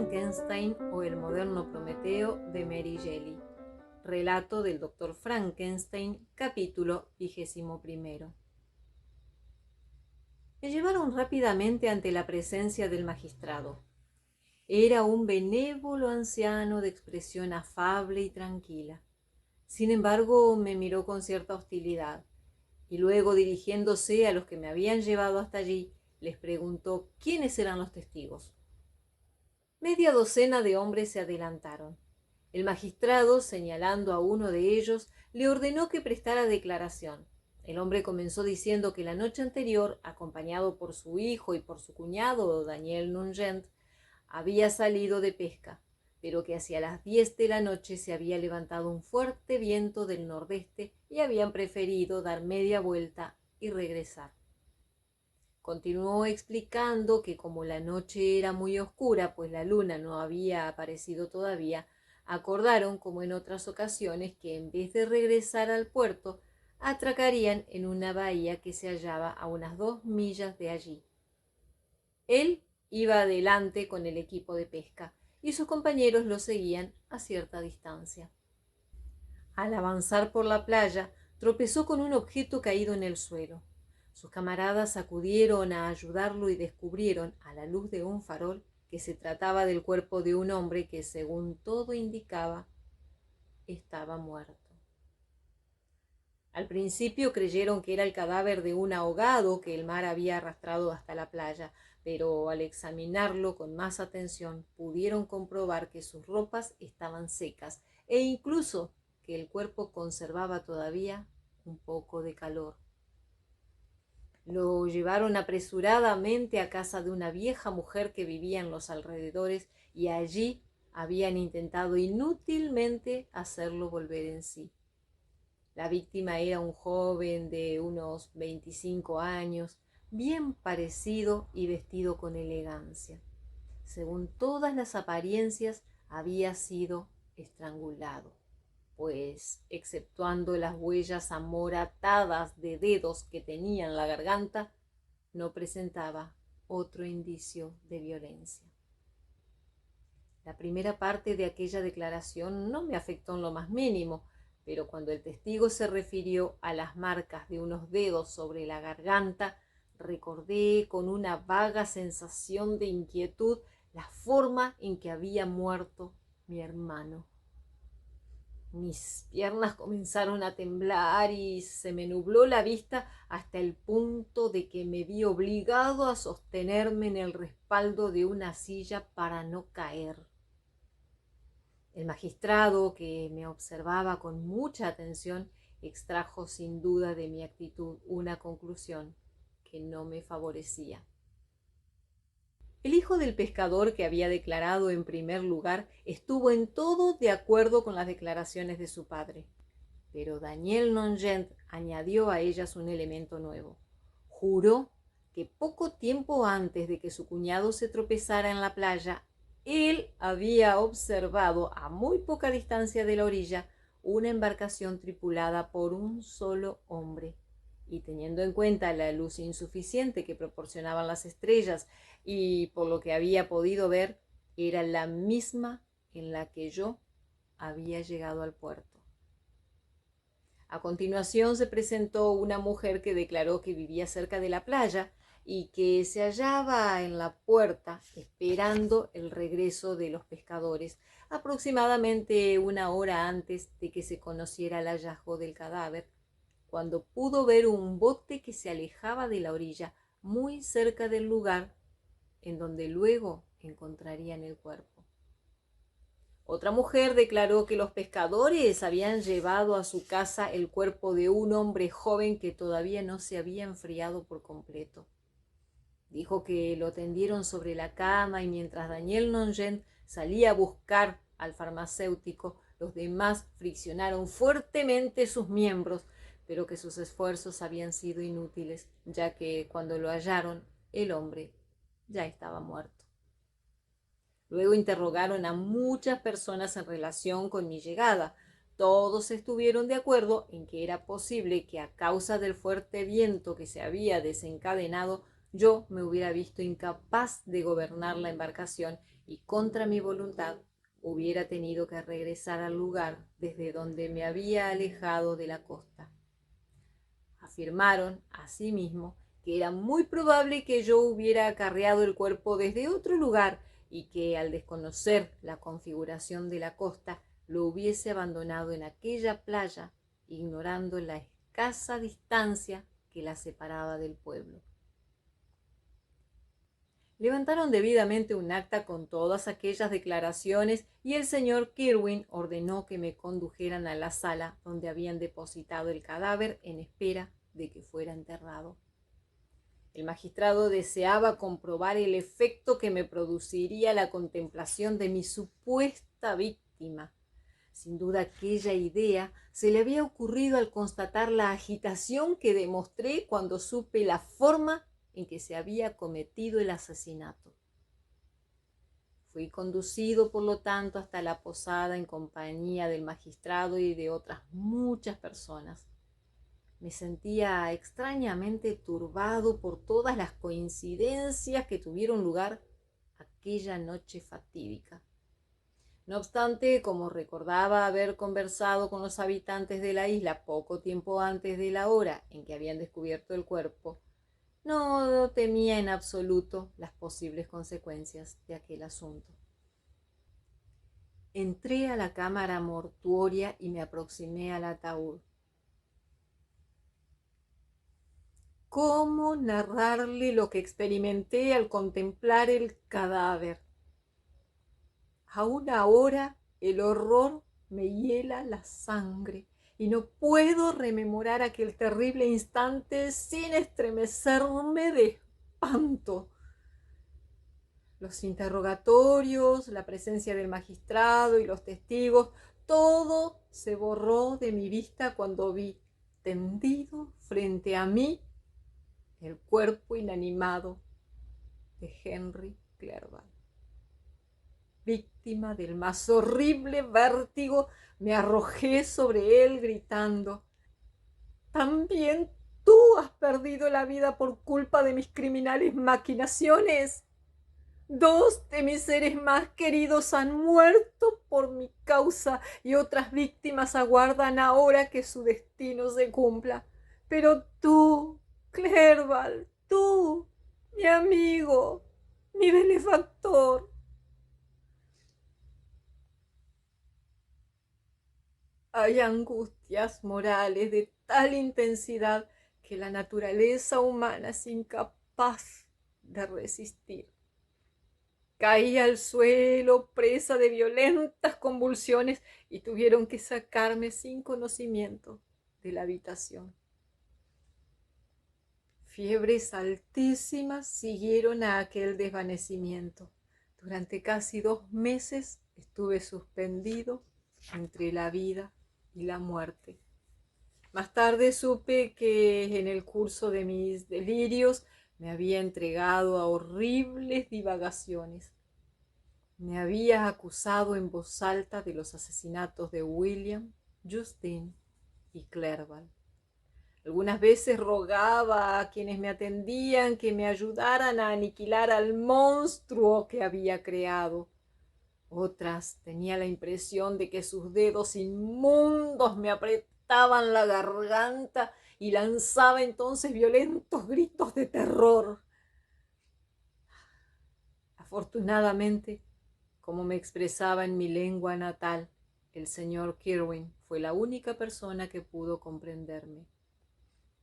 Frankenstein o el moderno Prometeo de Mary Shelley. Relato del Dr. Frankenstein, capítulo 21. Me llevaron rápidamente ante la presencia del magistrado. Era un benévolo anciano de expresión afable y tranquila. Sin embargo, me miró con cierta hostilidad y luego, dirigiéndose a los que me habían llevado hasta allí, les preguntó quiénes eran los testigos. Media docena de hombres se adelantaron. El magistrado, señalando a uno de ellos, le ordenó que prestara declaración. El hombre comenzó diciendo que la noche anterior, acompañado por su hijo y por su cuñado, Daniel Nugent, había salido de pesca, pero que hacia las 10 de la noche se había levantado un fuerte viento del nordeste y habían preferido dar media vuelta y regresar. Continuó explicando que como la noche era muy oscura, pues la luna no había aparecido todavía, acordaron, como en otras ocasiones, que en vez de regresar al puerto, atracarían en una bahía que se hallaba a unas 2 millas de allí. Él iba adelante con el equipo de pesca y sus compañeros lo seguían a cierta distancia. Al avanzar por la playa, tropezó con un objeto caído en el suelo. Sus camaradas acudieron a ayudarlo y descubrieron, a la luz de un farol, que se trataba del cuerpo de un hombre que, según todo indicaba, estaba muerto. Al principio creyeron que era el cadáver de un ahogado que el mar había arrastrado hasta la playa, pero al examinarlo con más atención pudieron comprobar que sus ropas estaban secas e incluso que el cuerpo conservaba todavía un poco de calor. Lo llevaron apresuradamente a casa de una vieja mujer que vivía en los alrededores y allí habían intentado inútilmente hacerlo volver en sí. La víctima era un joven de unos 25 años, bien parecido y vestido con elegancia. Según todas las apariencias, había sido estrangulado, pues, exceptuando las huellas amoratadas de dedos que tenía en la garganta, no presentaba otro indicio de violencia. La primera parte de aquella declaración no me afectó en lo más mínimo, pero cuando el testigo se refirió a las marcas de unos dedos sobre la garganta, recordé con una vaga sensación de inquietud la forma en que había muerto mi hermano. Mis piernas comenzaron a temblar y se me nubló la vista hasta el punto de que me vi obligado a sostenerme en el respaldo de una silla para no caer. El magistrado, que me observaba con mucha atención, extrajo sin duda de mi actitud una conclusión que no me favorecía. El hijo del pescador, que había declarado en primer lugar, estuvo en todo de acuerdo con las declaraciones de su padre, pero Daniel Nugent añadió a ellas un elemento nuevo. Juró que poco tiempo antes de que su cuñado se tropezara en la playa, él había observado a muy poca distancia de la orilla una embarcación tripulada por un solo hombre, y teniendo en cuenta la luz insuficiente que proporcionaban las estrellas y por lo que había podido ver, era la misma en la que yo había llegado al puerto. A continuación se presentó una mujer que declaró que vivía cerca de la playa y que se hallaba en la puerta esperando el regreso de los pescadores, aproximadamente una hora antes de que se conociera el hallazgo del cadáver, cuando pudo ver un bote que se alejaba de la orilla muy cerca del lugar en donde luego encontrarían el cuerpo. Otra mujer declaró que los pescadores habían llevado a su casa el cuerpo de un hombre joven que todavía no se había enfriado por completo. Dijo que lo tendieron sobre la cama y mientras Daniel Nugent salía a buscar al farmacéutico, los demás friccionaron fuertemente sus miembros, pero que sus esfuerzos habían sido inútiles, ya que cuando lo hallaron, el hombre ya estaba muerto. Luego interrogaron a muchas personas en relación con mi llegada. Todos estuvieron de acuerdo en que era posible que a causa del fuerte viento que se había desencadenado yo me hubiera visto incapaz de gobernar la embarcación y contra mi voluntad hubiera tenido que regresar al lugar desde donde me había alejado de la costa. Afirmaron, asimismo, que era muy probable que yo hubiera acarreado el cuerpo desde otro lugar y que, al desconocer la configuración de la costa, lo hubiese abandonado en aquella playa, ignorando la escasa distancia que la separaba del pueblo. Levantaron debidamente un acta con todas aquellas declaraciones y el señor Kirwin ordenó que me condujeran a la sala donde habían depositado el cadáver en espera de que fuera enterrado. El magistrado deseaba comprobar el efecto que me produciría la contemplación de mi supuesta víctima. Sin duda aquella idea se le había ocurrido al constatar la agitación que demostré cuando supe la forma en que se había cometido el asesinato. Fui conducido, por lo tanto, hasta la posada en compañía del magistrado y de otras muchas personas. Me sentía extrañamente turbado por todas las coincidencias que tuvieron lugar aquella noche fatídica. No obstante, como recordaba haber conversado con los habitantes de la isla poco tiempo antes de la hora en que habían descubierto el cuerpo, no temía en absoluto las posibles consecuencias de aquel asunto. Entré a la cámara mortuoria y me aproximé al ataúd. ¿Cómo narrarle lo que experimenté al contemplar el cadáver? Aún ahora el horror me hiela la sangre y no puedo rememorar aquel terrible instante sin estremecerme de espanto. Los interrogatorios, la presencia del magistrado y los testigos, todo se borró de mi vista cuando vi tendido frente a mí el cuerpo inanimado de Henry Clerval. Víctima del más horrible vértigo, me arrojé sobre él gritando: ¿también tú has perdido la vida por culpa de mis criminales maquinaciones? Dos de mis seres más queridos han muerto por mi causa y otras víctimas aguardan ahora que su destino se cumpla. Pero tú, Clerval, tú, mi amigo, mi benefactor. Hay angustias morales de tal intensidad que la naturaleza humana es incapaz de resistir. Caí al suelo, presa de violentas convulsiones, y tuvieron que sacarme sin conocimiento de la habitación. Fiebres altísimas siguieron a aquel desvanecimiento. Durante casi 2 meses estuve suspendido entre la vida y la muerte. Más tarde supe que en el curso de mis delirios me había entregado a horribles divagaciones. Me había acusado en voz alta de los asesinatos de William, Justine y Clerval. Algunas veces rogaba a quienes me atendían que me ayudaran a aniquilar al monstruo que había creado. Otras tenía la impresión de que sus dedos inmundos me apretaban la garganta y lanzaba entonces violentos gritos de terror. Afortunadamente, como me expresaba en mi lengua natal, el señor Kirwin fue la única persona que pudo comprenderme.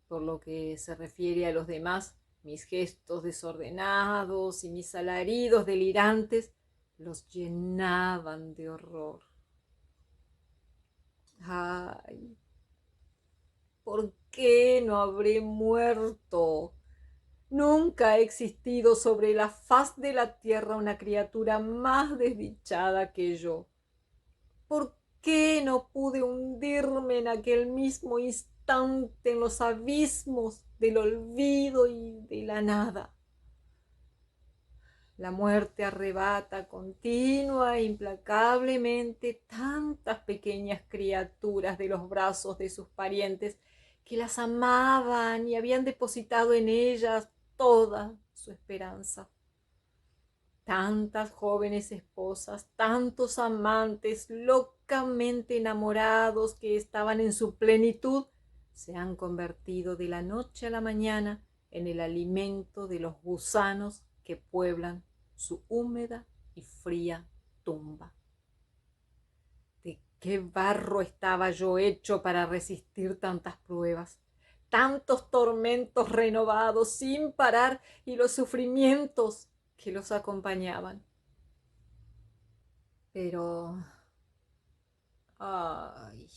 Por lo que se refiere a los demás, mis gestos desordenados y mis alaridos delirantes los llenaban de horror. ¡Ay! ¿Por qué no habré muerto? Nunca ha existido sobre la faz de la tierra una criatura más desdichada que yo. ¿Por qué no pude hundirme en aquel mismo instante en los abismos del olvido y de la nada? La muerte arrebata continua e implacablemente tantas pequeñas criaturas de los brazos de sus parientes que las amaban y habían depositado en ellas toda su esperanza. Tantas jóvenes esposas, tantos amantes locamente enamorados que estaban en su plenitud, se han convertido de la noche a la mañana en el alimento de los gusanos que pueblan su húmeda y fría tumba. ¿De qué barro estaba yo hecho para resistir tantas pruebas, tantos tormentos renovados sin parar y los sufrimientos que los acompañaban? Pero, ay,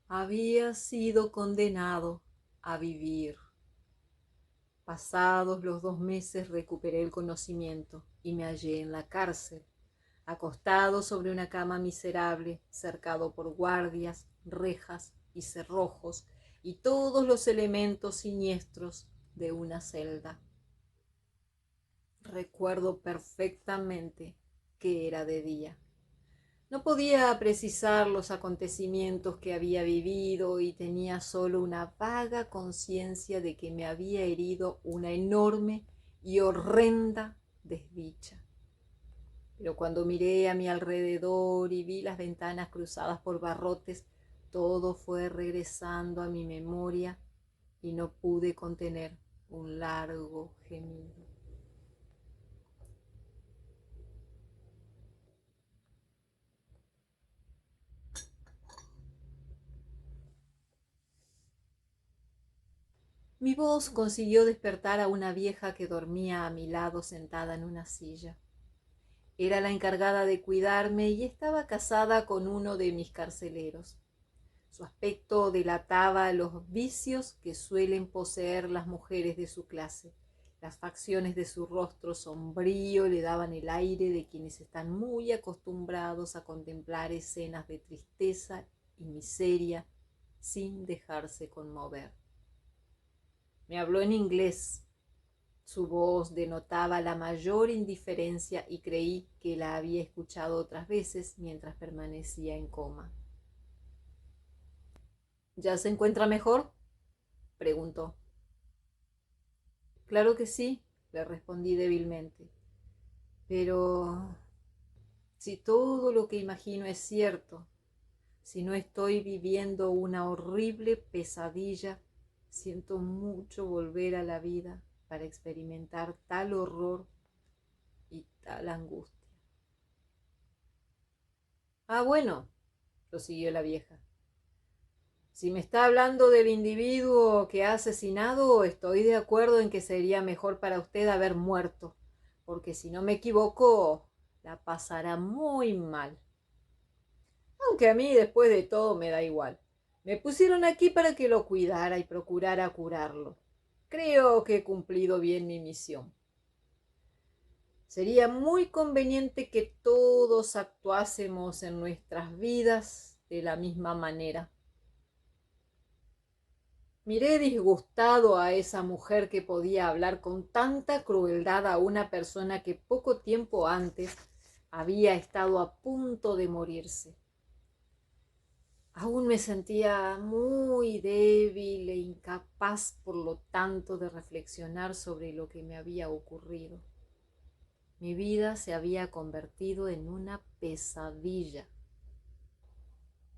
había sido condenado a vivir. Pasados los 2 meses recuperé el conocimiento y me hallé en la cárcel, acostado sobre una cama miserable, cercado por guardias, rejas y cerrojos y todos los elementos siniestros de una celda. Recuerdo perfectamente que era de día. No podía precisar los acontecimientos que había vivido y tenía solo una vaga conciencia de que me había herido una enorme y horrenda desdicha. Pero cuando miré a mi alrededor y vi las ventanas cruzadas por barrotes, todo fue regresando a mi memoria y no pude contener un largo gemido. Mi voz consiguió despertar a una vieja que dormía a mi lado sentada en una silla. Era la encargada de cuidarme y estaba casada con uno de mis carceleros. Su aspecto delataba los vicios que suelen poseer las mujeres de su clase. Las facciones de su rostro sombrío le daban el aire de quienes están muy acostumbrados a contemplar escenas de tristeza y miseria sin dejarse conmover. Me habló en inglés. Su voz denotaba la mayor indiferencia y creí que la había escuchado otras veces mientras permanecía en coma. ¿Ya se encuentra mejor?, preguntó. Claro que sí, le respondí débilmente. Pero si todo lo que imagino es cierto, si no estoy viviendo una horrible pesadilla, siento mucho volver a la vida para experimentar tal horror y tal angustia. Ah, bueno, prosiguió la vieja. Si me está hablando del individuo que ha asesinado, estoy de acuerdo en que sería mejor para usted haber muerto, porque si no me equivoco, la pasará muy mal. Aunque a mí después de todo me da igual. Me pusieron aquí para que lo cuidara y procurara curarlo. Creo que he cumplido bien mi misión. Sería muy conveniente que todos actuásemos en nuestras vidas de la misma manera. Miré disgustado a esa mujer que podía hablar con tanta crueldad a una persona que poco tiempo antes había estado a punto de morirse. Aún me sentía muy débil e incapaz, por lo tanto, de reflexionar sobre lo que me había ocurrido. Mi vida se había convertido en una pesadilla.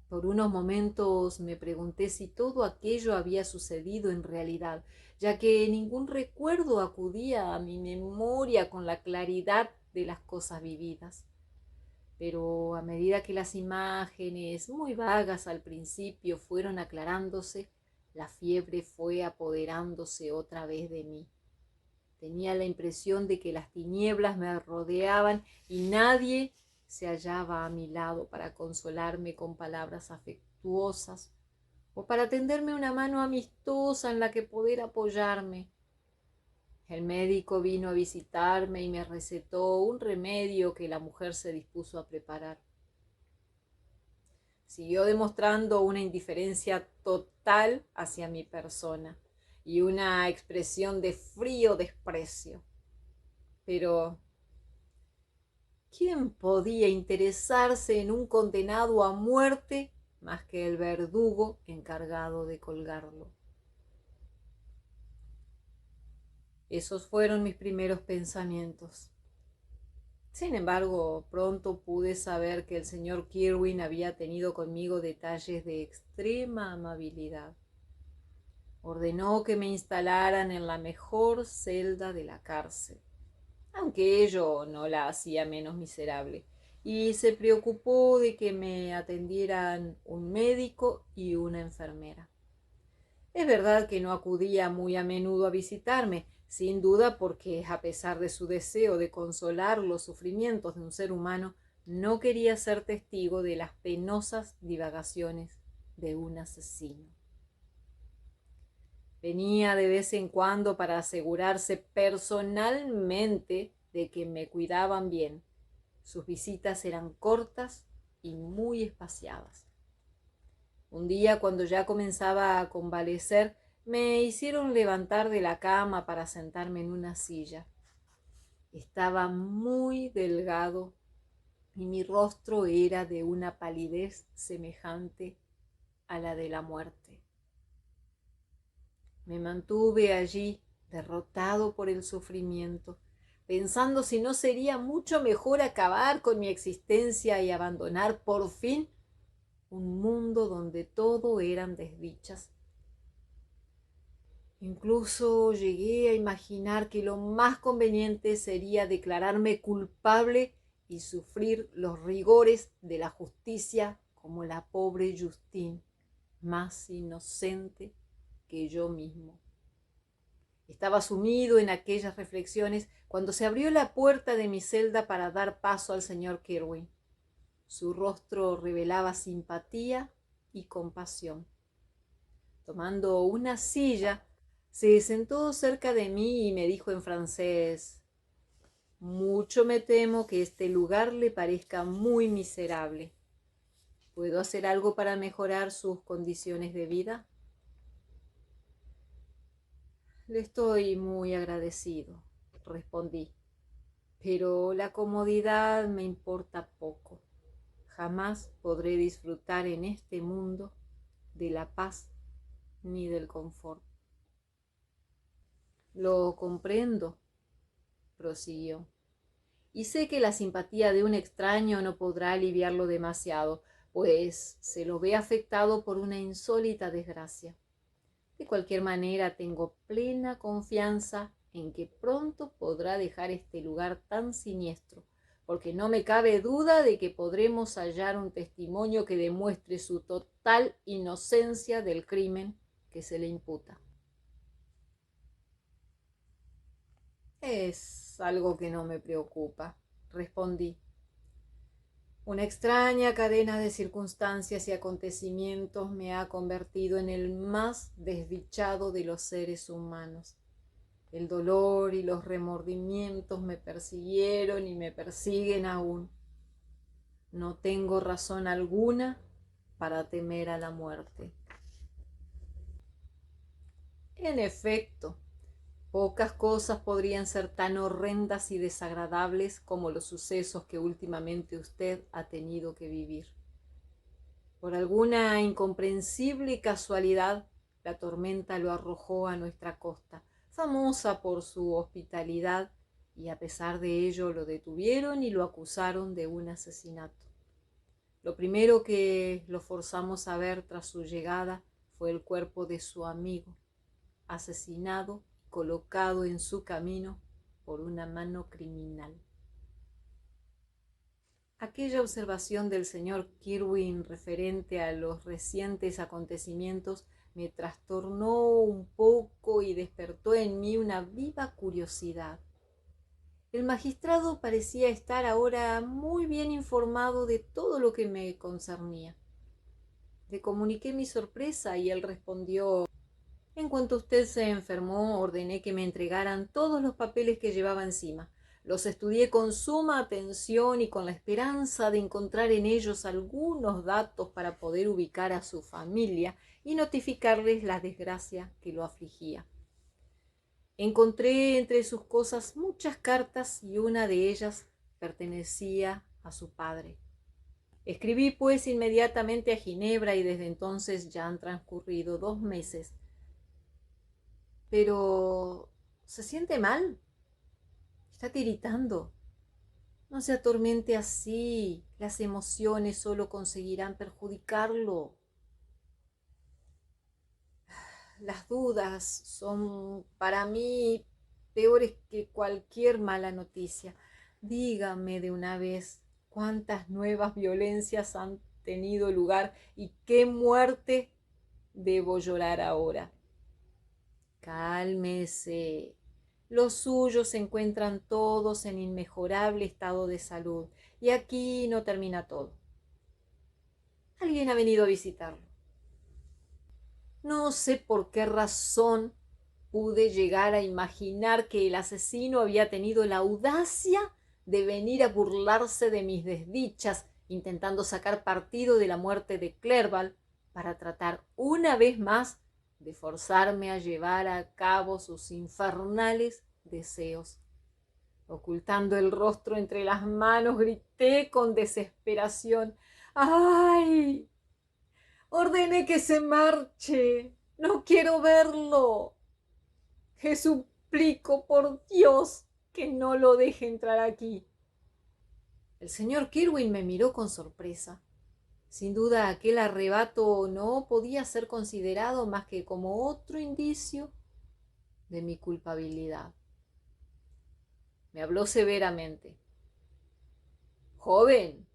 Por unos momentos me pregunté si todo aquello había sucedido en realidad, ya que ningún recuerdo acudía a mi memoria con la claridad de las cosas vividas. Pero a medida que las imágenes, muy vagas al principio, fueron aclarándose, la fiebre fue apoderándose otra vez de mí. Tenía la impresión de que las tinieblas me rodeaban y nadie se hallaba a mi lado para consolarme con palabras afectuosas o para tenderme una mano amistosa en la que poder apoyarme. El médico vino a visitarme y me recetó un remedio que la mujer se dispuso a preparar. Siguió demostrando una indiferencia total hacia mi persona y una expresión de frío desprecio. Pero ¿quién podía interesarse en un condenado a muerte más que el verdugo encargado de colgarlo? Esos fueron mis primeros pensamientos. Sin embargo, pronto pude saber que el señor Kirwin había tenido conmigo detalles de extrema amabilidad. Ordenó que me instalaran en la mejor celda de la cárcel, aunque ello no la hacía menos miserable, y se preocupó de que me atendieran un médico y una enfermera. Es verdad que no acudía muy a menudo a visitarme, sin duda porque, a pesar de su deseo de consolar los sufrimientos de un ser humano, no quería ser testigo de las penosas divagaciones de un asesino. Venía de vez en cuando para asegurarse personalmente de que me cuidaban bien. Sus visitas eran cortas y muy espaciadas. Un día, cuando ya comenzaba a convalecer, me hicieron levantar de la cama para sentarme en una silla. Estaba muy delgado y mi rostro era de una palidez semejante a la de la muerte. Me mantuve allí, derrotado por el sufrimiento, pensando si no sería mucho mejor acabar con mi existencia y abandonar por fin un mundo donde todo eran desdichas. Incluso llegué a imaginar que lo más conveniente sería declararme culpable y sufrir los rigores de la justicia como la pobre Justine, más inocente que yo mismo. Estaba sumido en aquellas reflexiones cuando se abrió la puerta de mi celda para dar paso al señor Kirwin. Su rostro revelaba simpatía y compasión. Tomando una silla, se sentó cerca de mí y me dijo en francés: «Mucho me temo que este lugar le parezca muy miserable. ¿Puedo hacer algo para mejorar sus condiciones de vida?» «Le estoy muy agradecido», respondí, «pero la comodidad me importa poco. Jamás podré disfrutar en este mundo de la paz ni del confort». «Lo comprendo», prosiguió, «y sé que la simpatía de un extraño no podrá aliviarlo demasiado, pues se lo ve afectado por una insólita desgracia. De cualquier manera, tengo plena confianza en que pronto podrá dejar este lugar tan siniestro, porque no me cabe duda de que podremos hallar un testimonio que demuestre su total inocencia del crimen que se le imputa». «Es algo que no me preocupa», respondí. «Una extraña cadena de circunstancias y acontecimientos me ha convertido en el más desdichado de los seres humanos. El dolor y los remordimientos me persiguieron y me persiguen aún. No tengo razón alguna para temer a la muerte». En efecto, pocas cosas podrían ser tan horrendas y desagradables como los sucesos que últimamente usted ha tenido que vivir. Por alguna incomprensible casualidad, la tormenta lo arrojó a nuestra costa, famosa por su hospitalidad, y a pesar de ello lo detuvieron y lo acusaron de un asesinato. Lo primero que lo forzamos a ver tras su llegada fue el cuerpo de su amigo, asesinado, colocado en su camino por una mano criminal. Aquella observación del señor Kirwin referente a los recientes acontecimientos me trastornó un poco y despertó en mí una viva curiosidad. El magistrado parecía estar ahora muy bien informado de todo lo que me concernía. Le comuniqué mi sorpresa y él respondió: «En cuanto usted se enfermó, ordené que me entregaran todos los papeles que llevaba encima. Los estudié con suma atención y con la esperanza de encontrar en ellos algunos datos para poder ubicar a su familia y notificarles la desgracia que lo afligía. Encontré entre sus cosas muchas cartas y una de ellas pertenecía a su padre. Escribí pues inmediatamente a Ginebra y desde entonces ya han transcurrido 2 meses. Pero ¿Se siente mal? Está tiritando. No se atormente así. Las emociones solo conseguirán perjudicarlo. Las dudas son para mí peores que cualquier mala noticia. Dígame de una vez cuántas nuevas violencias han tenido lugar y qué muerte debo llorar ahora. Cálmese. Los suyos se encuentran todos en inmejorable estado de salud y aquí no termina todo. Alguien ha venido a visitarlo. No sé por qué razón pude llegar a imaginar que el asesino había tenido la audacia de venir a burlarse de mis desdichas, intentando sacar partido de la muerte de Clerval para tratar una vez más de forzarme a llevar a cabo sus infernales deseos. Ocultando el rostro entre las manos, grité con desesperación: ¡ay! Ordené que se marche. No quiero verlo. Que suplico por Dios que no lo deje entrar aquí. El señor Kirwin me miró con sorpresa. Sin duda aquel arrebato no podía ser considerado más que como otro indicio de mi culpabilidad. Me habló severamente. Joven,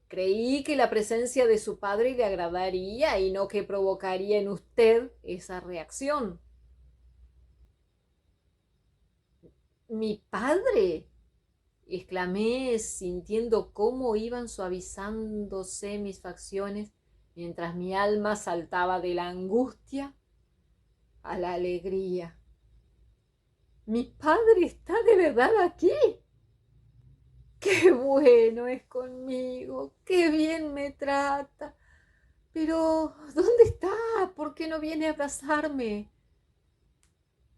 creí que la presencia de su padre le agradaría y no que provocaría en usted esa reacción. ¿Mi padre? Exclamé, sintiendo cómo iban suavizándose mis facciones mientras mi alma saltaba de la angustia a la alegría. ¿Mi padre está de verdad aquí? ¡Qué bueno es conmigo! ¡Qué bien me trata! Pero, ¿dónde está? ¿Por qué no viene a abrazarme?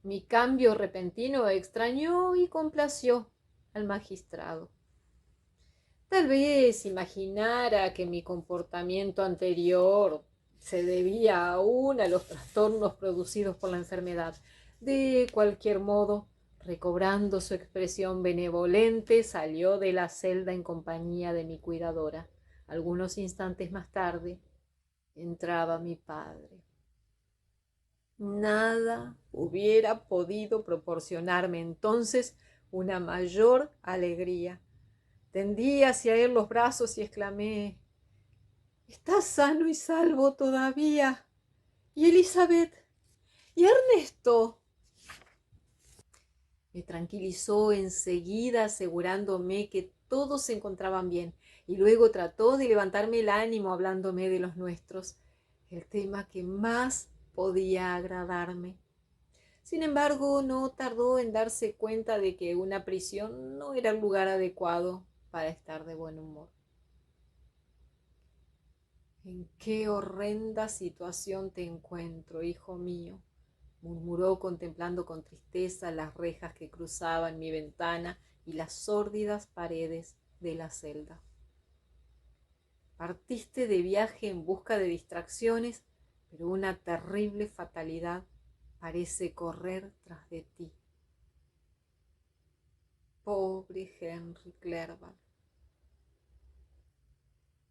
Mi cambio repentino extrañó y complació al magistrado. Tal vez imaginara que mi comportamiento anterior se debía aún a los trastornos producidos por la enfermedad. De cualquier modo, recobrando su expresión benevolente, salió de la celda en compañía de mi cuidadora. Algunos instantes más tarde, entraba mi padre. Nada hubiera podido proporcionarme entonces una mayor alegría. Tendí hacia él los brazos y exclamé: ¿estás sano y salvo todavía? ¿Y Elizabeth? ¿Y Ernesto? Me tranquilizó enseguida asegurándome que todos se encontraban bien y luego trató de levantarme el ánimo hablándome de los nuestros, el tema que más podía agradarme. Sin embargo, no tardó en darse cuenta de que una prisión no era el lugar adecuado para estar de buen humor. ¿En qué horrenda situación te encuentro, hijo mío?, murmuró contemplando con tristeza las rejas que cruzaban mi ventana y las sórdidas paredes de la celda. Partiste de viaje en busca de distracciones, pero una terrible fatalidad parece correr tras de ti. Pobre Henry Clerval.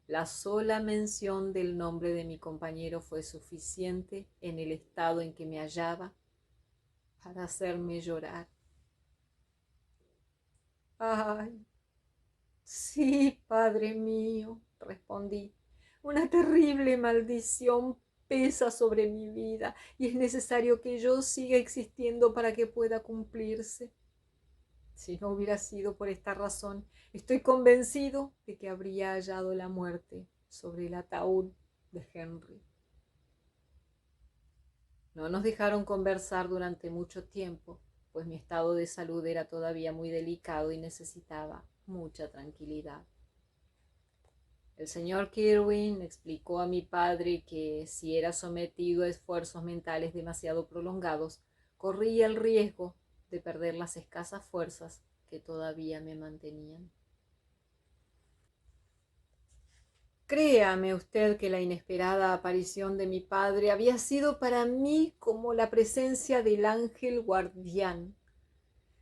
La sola mención del nombre de mi compañero fue suficiente en el estado en que me hallaba para hacerme llorar. Ay, sí, padre mío, respondí. Una terrible maldición pesa sobre mi vida y es necesario que yo siga existiendo para que pueda cumplirse. Si no hubiera sido por esta razón, estoy convencido de que habría hallado la muerte sobre el ataúd de Henry. No nos dejaron conversar durante mucho tiempo, pues mi estado de salud era todavía muy delicado y necesitaba mucha tranquilidad. El señor Kirwin explicó a mi padre que si era sometido a esfuerzos mentales demasiado prolongados, corría el riesgo de perder las escasas fuerzas que todavía me mantenían. Créame usted que la inesperada aparición de mi padre había sido para mí como la presencia del ángel guardián.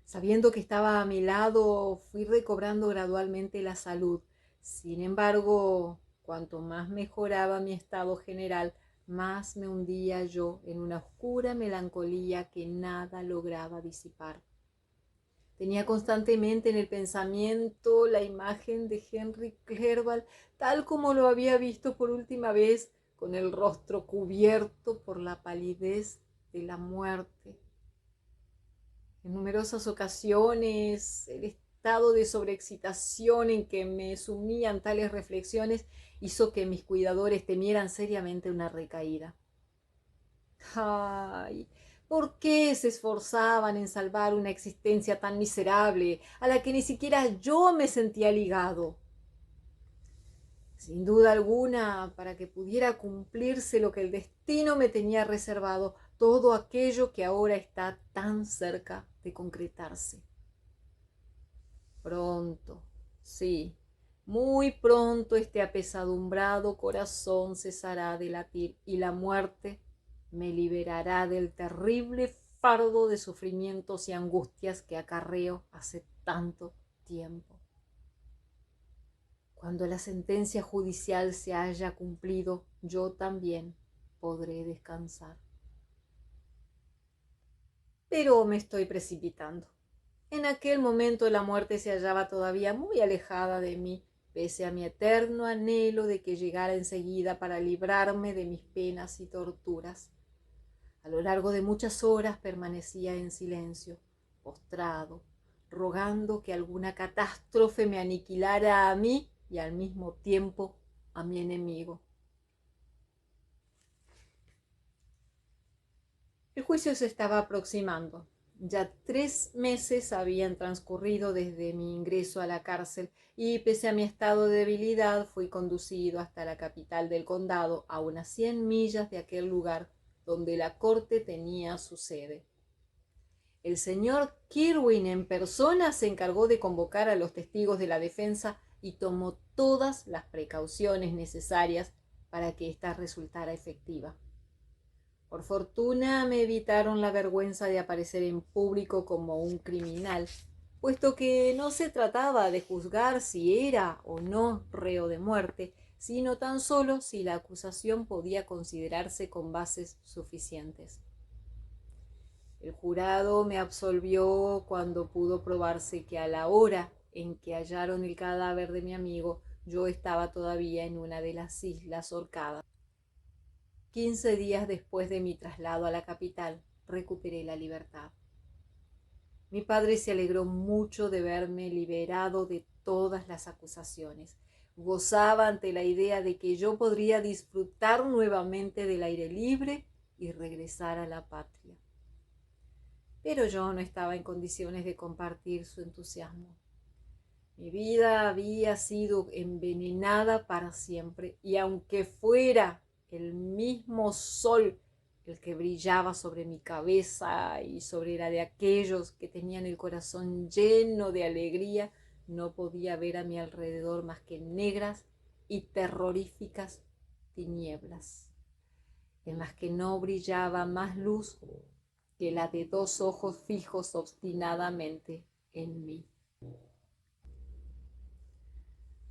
Sabiendo que estaba a mi lado, fui recobrando gradualmente la salud. Sin embargo, cuanto más mejoraba mi estado general, más me hundía yo en una oscura melancolía que nada lograba disipar. Tenía constantemente en el pensamiento la imagen de Henry Clerval, tal como lo había visto por última vez, con el rostro cubierto por la palidez de la muerte. En numerosas ocasiones, el estado de sobreexcitación en que me sumían tales reflexiones hizo que mis cuidadores temieran seriamente una recaída. Ay, ¿por qué se esforzaban en salvar una existencia tan miserable a la que ni siquiera yo me sentía ligado? Sin duda alguna, para que pudiera cumplirse lo que el destino me tenía reservado, todo aquello que ahora está tan cerca de concretarse. Pronto, sí, muy pronto este apesadumbrado corazón cesará de latir y la muerte me liberará del terrible fardo de sufrimientos y angustias que acarreo hace tanto tiempo. Cuando la sentencia judicial se haya cumplido, yo también podré descansar. Pero me estoy precipitando. En aquel momento la muerte se hallaba todavía muy alejada de mí, pese a mi eterno anhelo de que llegara enseguida para librarme de mis penas y torturas. A lo largo de muchas horas permanecía en silencio, postrado, rogando que alguna catástrofe me aniquilara a mí y al mismo tiempo a mi enemigo. El juicio se estaba aproximando. Ya 3 meses habían transcurrido desde mi ingreso a la cárcel y, pese a mi estado de debilidad, fui conducido hasta la capital del condado, a unas 100 millas de aquel lugar donde la corte tenía su sede. El señor Kirwin en persona se encargó de convocar a los testigos de la defensa y tomó todas las precauciones necesarias para que ésta resultara efectiva. Por fortuna me evitaron la vergüenza de aparecer en público como un criminal, puesto que no se trataba de juzgar si era o no reo de muerte, sino tan solo si la acusación podía considerarse con bases suficientes. El jurado me absolvió cuando pudo probarse que a la hora en que hallaron el cadáver de mi amigo, yo estaba todavía en una de las islas Orcadas. 15 días después de mi traslado a la capital, recuperé la libertad. Mi padre se alegró mucho de verme liberado de todas las acusaciones. Gozaba ante la idea de que yo podría disfrutar nuevamente del aire libre y regresar a la patria. Pero yo no estaba en condiciones de compartir su entusiasmo. Mi vida había sido envenenada para siempre, y aunque fuera el mismo sol el que brillaba sobre mi cabeza y sobre la de aquellos que tenían el corazón lleno de alegría, no podía ver a mi alrededor más que negras y terroríficas tinieblas, en las que no brillaba más luz que la de 2 ojos fijos obstinadamente en mí.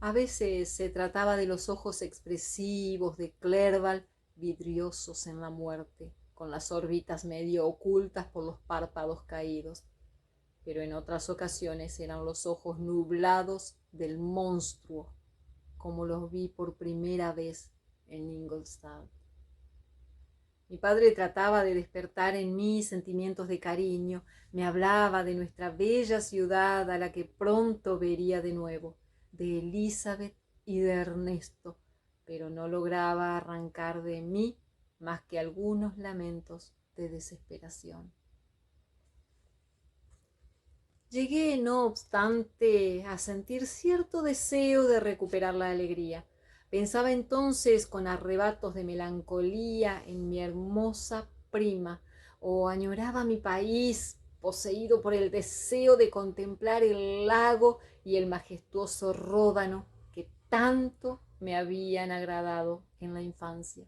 A veces se trataba de los ojos expresivos de Clerval, vidriosos en la muerte, con las órbitas medio ocultas por los párpados caídos, pero en otras ocasiones eran los ojos nublados del monstruo, como los vi por primera vez en Ingolstadt. Mi padre trataba de despertar en mí sentimientos de cariño, me hablaba de nuestra bella ciudad a la que pronto vería de nuevo, de Elizabeth y de Ernesto, pero no lograba arrancar de mí más que algunos lamentos de desesperación. Llegué, no obstante, a sentir cierto deseo de recuperar la alegría. Pensaba entonces con arrebatos de melancolía en mi hermosa prima, o añoraba mi país, poseído por el deseo de contemplar el lago y el majestuoso Ródano que tanto me habían agradado en la infancia.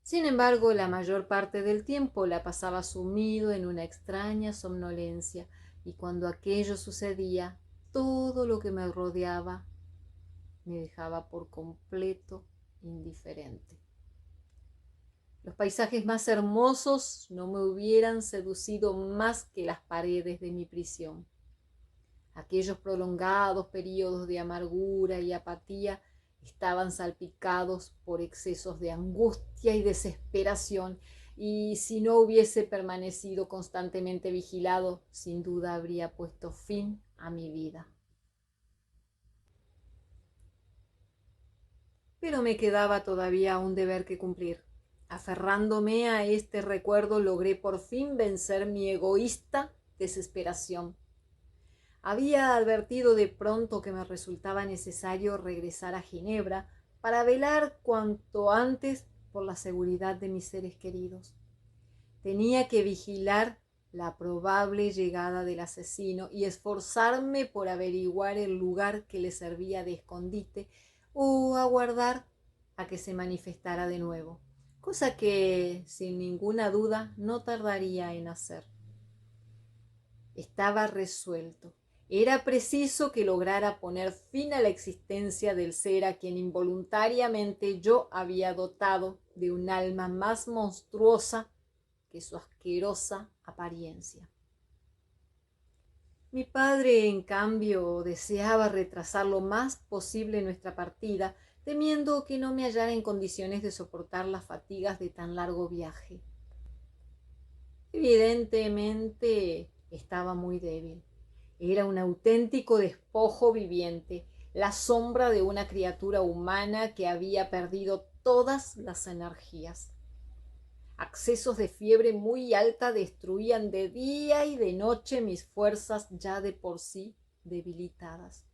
Sin embargo, la mayor parte del tiempo la pasaba sumido en una extraña somnolencia, y cuando aquello sucedía, todo lo que me rodeaba me dejaba por completo indiferente. Los paisajes más hermosos no me hubieran seducido más que las paredes de mi prisión. Aquellos prolongados periodos de amargura y apatía estaban salpicados por excesos de angustia y desesperación, y si no hubiese permanecido constantemente vigilado, sin duda habría puesto fin a mi vida. Pero me quedaba todavía un deber que cumplir. Aferrándome a este recuerdo, logré por fin vencer mi egoísta desesperación. Había advertido de pronto que me resultaba necesario regresar a Ginebra para velar cuanto antes por la seguridad de mis seres queridos. Tenía que vigilar la probable llegada del asesino y esforzarme por averiguar el lugar que le servía de escondite o aguardar a que se manifestara de nuevo, cosa que sin ninguna duda no tardaría en hacer. Estaba resuelto. Era preciso que lograra poner fin a la existencia del ser a quien involuntariamente yo había dotado de un alma más monstruosa que su asquerosa apariencia. Mi padre, en cambio, deseaba retrasar lo más posible nuestra partida, temiendo que no me hallara en condiciones de soportar las fatigas de tan largo viaje. Evidentemente estaba muy débil. Era un auténtico despojo viviente, la sombra de una criatura humana que había perdido todas las energías. Accesos de fiebre muy alta destruían de día y de noche mis fuerzas ya de por sí debilitadas.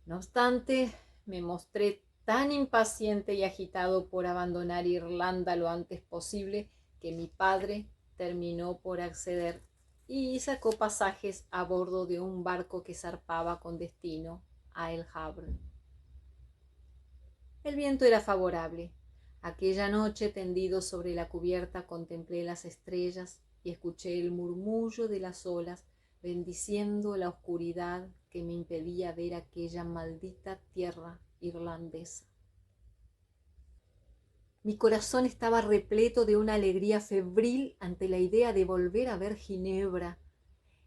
No obstante, me mostré tan impaciente y agitado por abandonar Irlanda lo antes posible que mi padre terminó por acceder y sacó pasajes a bordo de un barco que zarpaba con destino a El Havre. El viento era favorable. Aquella noche, tendido sobre la cubierta, contemplé las estrellas y escuché el murmullo de las olas, bendiciendo la oscuridad que me impedía ver aquella maldita tierra irlandesa. Mi corazón estaba repleto de una alegría febril ante la idea de volver a ver Ginebra.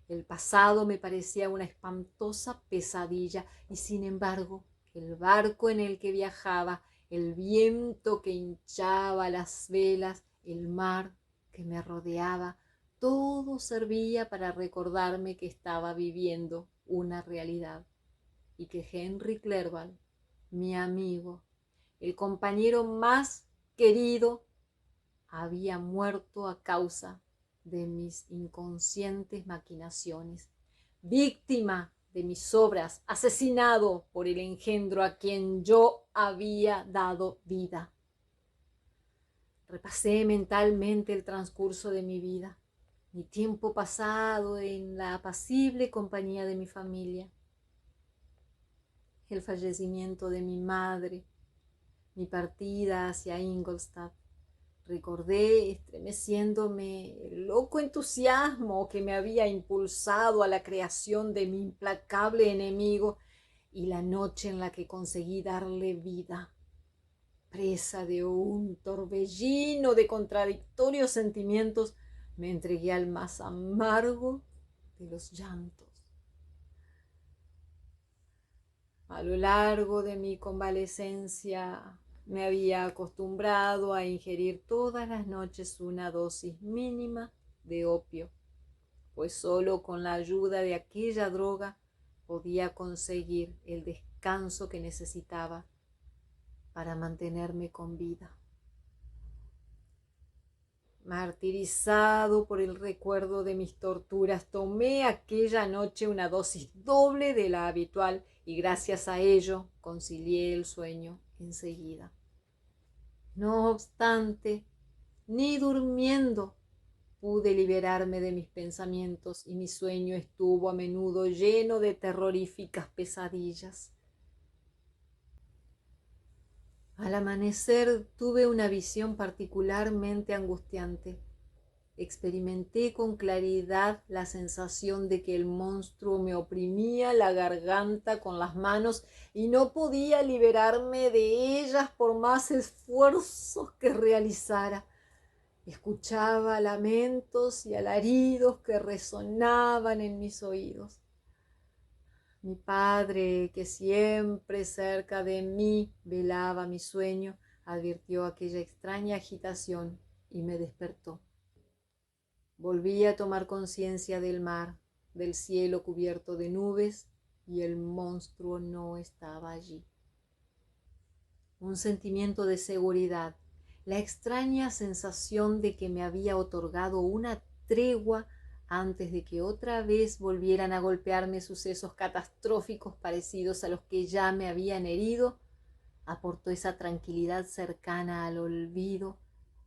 El pasado me parecía una espantosa pesadilla y, sin embargo, el barco en el que viajaba, el viento que hinchaba las velas, el mar que me rodeaba, todo servía para recordarme que estaba viviendo una realidad y que Henry Clerval, mi amigo, el compañero más querido, había muerto a causa de mis inconscientes maquinaciones, víctima de mis obras, asesinado por el engendro a quien yo había dado vida. Repasé mentalmente el transcurso de mi vida, mi tiempo pasado en la apacible compañía de mi familia, el fallecimiento de mi madre, mi partida hacia Ingolstadt. Recordé, estremeciéndome, el loco entusiasmo que me había impulsado a la creación de mi implacable enemigo y la noche en la que conseguí darle vida. Presa de un torbellino de contradictorios sentimientos, me entregué al más amargo de los llantos. A lo largo de mi convalecencia me había acostumbrado a ingerir todas las noches una dosis mínima de opio, pues solo con la ayuda de aquella droga podía conseguir el descanso que necesitaba para mantenerme con vida. Martirizado por el recuerdo de mis torturas, tomé aquella noche una dosis doble de la habitual y gracias a ello concilié el sueño enseguida. No obstante, ni durmiendo pude liberarme de mis pensamientos y mi sueño estuvo a menudo lleno de terroríficas pesadillas. Al amanecer tuve una visión particularmente angustiante. Experimenté con claridad la sensación de que el monstruo me oprimía la garganta con las manos y no podía liberarme de ellas por más esfuerzos que realizara. Escuchaba lamentos y alaridos que resonaban en mis oídos. Mi padre, que siempre cerca de mí velaba mi sueño, advirtió aquella extraña agitación y me despertó. Volví a tomar conciencia del mar, del cielo cubierto de nubes, y el monstruo no estaba allí. Un sentimiento de seguridad, la extraña sensación de que me había otorgado una tregua antes de que otra vez volvieran a golpearme sucesos catastróficos parecidos a los que ya me habían herido, aportó esa tranquilidad cercana al olvido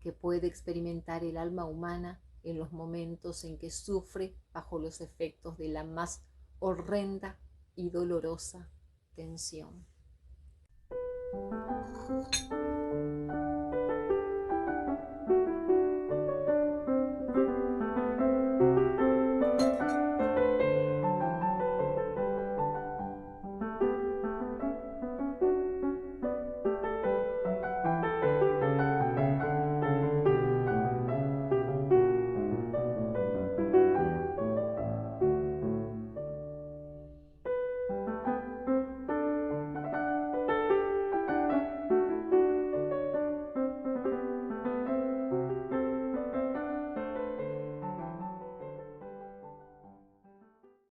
que puede experimentar el alma humana en los momentos en que sufre bajo los efectos de la más horrenda y dolorosa tensión.